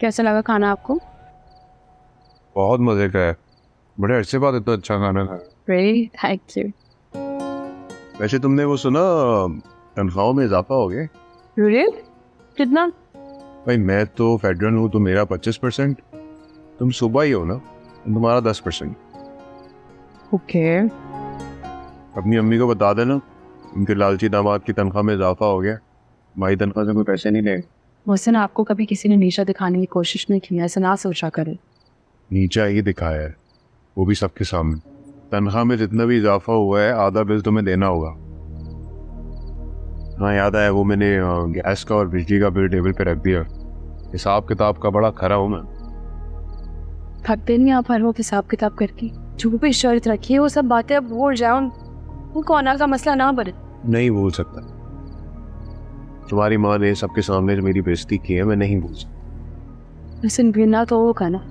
कैसा लगा खाना आपको? बहुत मजे का है। बड़े अरसे बाद इतना अच्छा खाना खाया। Very thank you. वैसे तुमने वो सुना, तनख्वाहों में इजाफा हो गया? रियल? कितना? भाई मैं तो फेडरल हूँ तो मेरा 25%, तुम सुबह ही हो ना, तुम्हारा 10%। ओके। अपनी अम्मी को बता देना उनके लालची दामाद की तनख्वाह में इजाफा हो गया। भाई तनख्वाह से कोई पैसे नहीं लेंगे। मुझसे ना आपको कभी किसी ने नीचा दिखाने की कोशिश नहीं की, ऐसा ना सोचा करे। नीचा ही दिखाया है, वो भी सबके सामने। तनख्वाह में जितना भी इजाफा हुआ है आधा बिल तुम्हें देना होगा। हाँ याद आया, वो मैंने गैस का और बिजली का बिल टेबल पे रख दिया। हिसाब किताब का बड़ा खरा हूँ मैं। थकते नहीं आप हर वक्त हिसाब किताब करके? जो भी शर्त रखी है वो सब बातें अब भूल जाओ, उनको आना का मसला ना बने। नहीं भूल सकता। तुम्हारी माँ ने सबके सामने जो मेरी बेइज्जती की है, मैं नहीं भूल सकता। लेकिन गिरना तो होगा ना,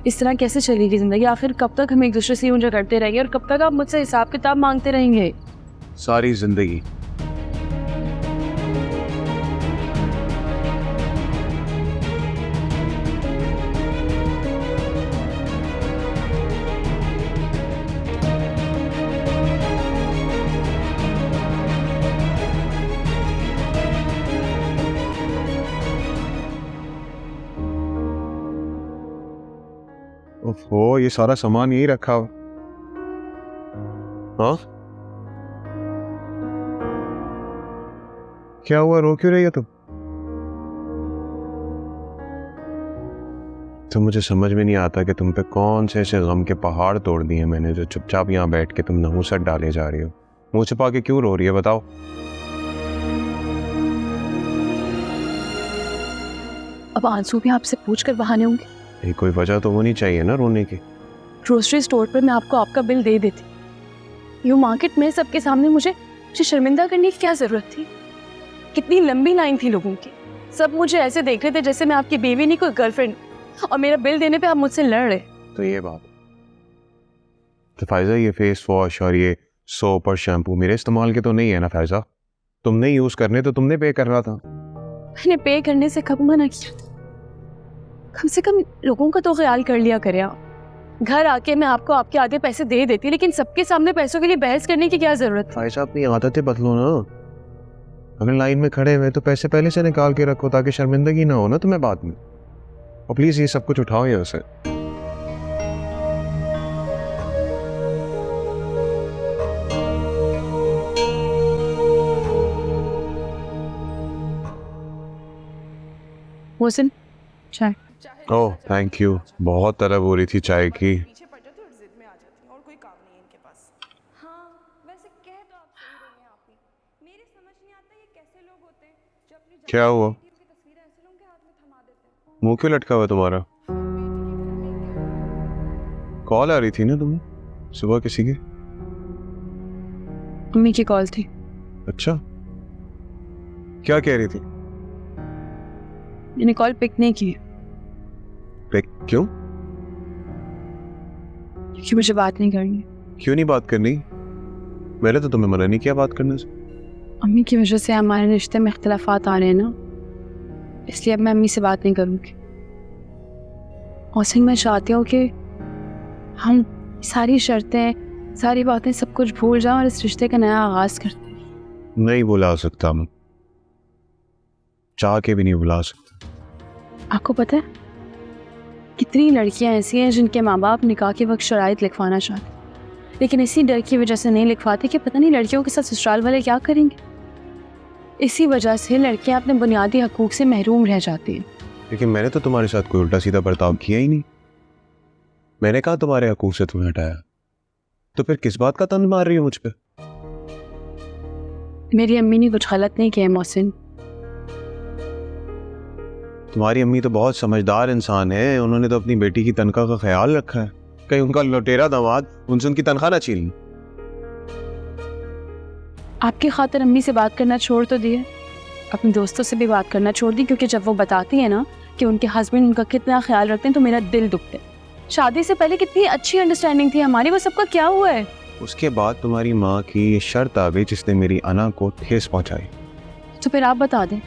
इस तरह कैसे चलेगी जिंदगी? आखिर कब तक हम एक दूसरे से यूं झगड़ते रहेंगे और कब तक आप मुझसे हिसाब किताब मांगते रहेंगे? सारी जिंदगी। ओहो, ये सारा सामान यही रखा हो। हाँ क्या हुआ, रो क्यों रही है तुम? तो मुझे समझ में नहीं आता कि तुम पे कौन से ऐसे गम के पहाड़ तोड़ दिए मैंने, जो चुपचाप यहाँ बैठ के तुम नहुसत डाले जा रही हो। मुंह छिपा के क्यों रो रही है, बताओ। अब आंसू भी आपसे पूछ कर बहाने होंगे? ये कोई वजह तो होनी चाहिए ना रोने की। ग्रोसरी स्टोर पर मैं आपको आपका बिल दे देती। यूं मार्केट में सबके सामने मुझे शर्मिंदा करने की क्या जरूरत थी? कितनी लंबी लाइन थी लोगों की, सब मुझे ऐसे देख रहे थे जैसे मैं आपकी बेबी नहीं कोई गर्लफ्रेंड, और मेरा बिल देने पे आप मुझसे लड़ रहे। तो ये बात तो फायजा, ये फेस वॉश और ये सोप और शैम्पू मेरे इस्तेमाल के तो नहीं है ना फायजा? तुमने यूज करने तो तुमने पे करना था। मैंने पे करने से कब मना किया? कम से कम लोगों का तो ख्याल कर लिया करे आप। घर आके मैं आपको आपके आधे पैसे दे देती, लेकिन सबके सामने पैसों के लिए बहस करने की क्या जरूरत थी? फायजा अपनी आदतें बदलो ना। अगर लाइन में खड़े हुए तो पैसे पहले से निकाल के रखो ताकि शर्मिंदगी ना हो ना तुम्हें बाद में। और प्लीज ये सब कुछ उठाओ यहाँ से। मोहसिन, चाय। ओह थैंक यू, बहुत तलब हो रही थी चाय की। पीछे पड़ जाती और जिद में आ जाती और कोई काम नहीं है इनके पास। हाँ वैसे कह तो आप सही रही हैं आप ही। मेरे समझ नहीं आता ये कैसे लोग होते हैं जो अपनी क्या हुआ? बेटी की तस्वीरें ऐसे लोगों के हाथ में थमा देते हैं। मुंह क्यों लटका हुआ है तुम्हारा? कॉल आ रही थी ना तुम्हें सुबह किसी की? मम्मी की कॉल थी। अच्छा, क्या कह रही थी? मैंने कॉल पिक नहीं की क्यों? क्योंकि मुझे बात नहीं करनी। क्यों नहीं बात करनी? मैंने तो तुम्हें मना नहीं किया बात करने से। अम्मी की वजह से हमारे रिश्ते में इख्तिलाफात आ रहे हैं ना, इसलिए अब मैं अम्मी से बात नहीं करूँगी। और मैं चाहती हूँ कि हम सारी शर्तें, सारी बातें, सब कुछ भूल जाएं और इस रिश्ते का नया आगाज करते हैं। नहीं बुला सकता मैं, चाह के भी नहीं बुला सकता। आपको पता है कितनी लड़कियां ऐसी हैं जिनके माँ बाप निकाह के वक्त शराइत लिखवाना चाहते, लेकिन इसी डर की वजह से नहीं लिखवाते कि पता नहीं लड़कियों के साथ ससुराल वाले क्या करेंगे। इसी वजह से लड़कियां अपने बुनियादी हकूक से महरूम रह जाती हैं। लेकिन मैंने तो तुम्हारे साथ कोई उल्टा सीधा बर्ताव किया ही नहीं। मैंने कहा तुम्हारे हकूक से तुम्हें हटाया, तो फिर किस बात का तंज मार रही हो मुझ पे? मेरी अम्मी ने कुछ गलत नहीं किया मोहसिन। तुम्हारी अम्मी तो बहुत समझदार इंसान है, उन्होंने तो अपनी बेटी की तनख्वाह का ख्याल रखा है। कहीं उनका लुटेरा दामाद उनसे उनकी तनख्वाह ना छीन ली। आपकी खातिर अम्मी से बात करना छोड़ तो दिए, अपने दोस्तों से भी बात करना छोड़ दी, क्योंकि जब वो बताती है ना कि उनके हस्बैंड उनका कितना ख्याल रखते हैं तो मेरा दिल दुखता है। शादी से पहले कितनी अच्छी अंडरस्टैंडिंग थी हमारी, वो सबका क्या हुआ है? उसके बाद तुम्हारी माँ की ये शर्त आ गई जिसने मेरी अना को ठेस पहुंचाई। तो फिर आप बता दें,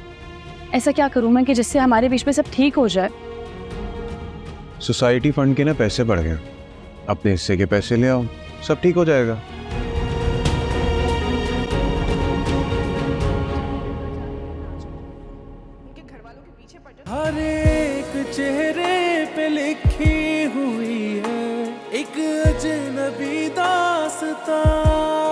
ऐसा क्या करूं मैं कि जिससे हमारे बीच में सब ठीक हो जाए? सोसाइटी फंड के ना पैसे बढ़ गए, अपने हिस्से के पैसे ले आओ, सब ठीक हो जाएगा। उनके घर वालों के पीछे पड़ जाओ। हर एक चेहरे पे लिखी हुई है एक अजनबी दास्तां।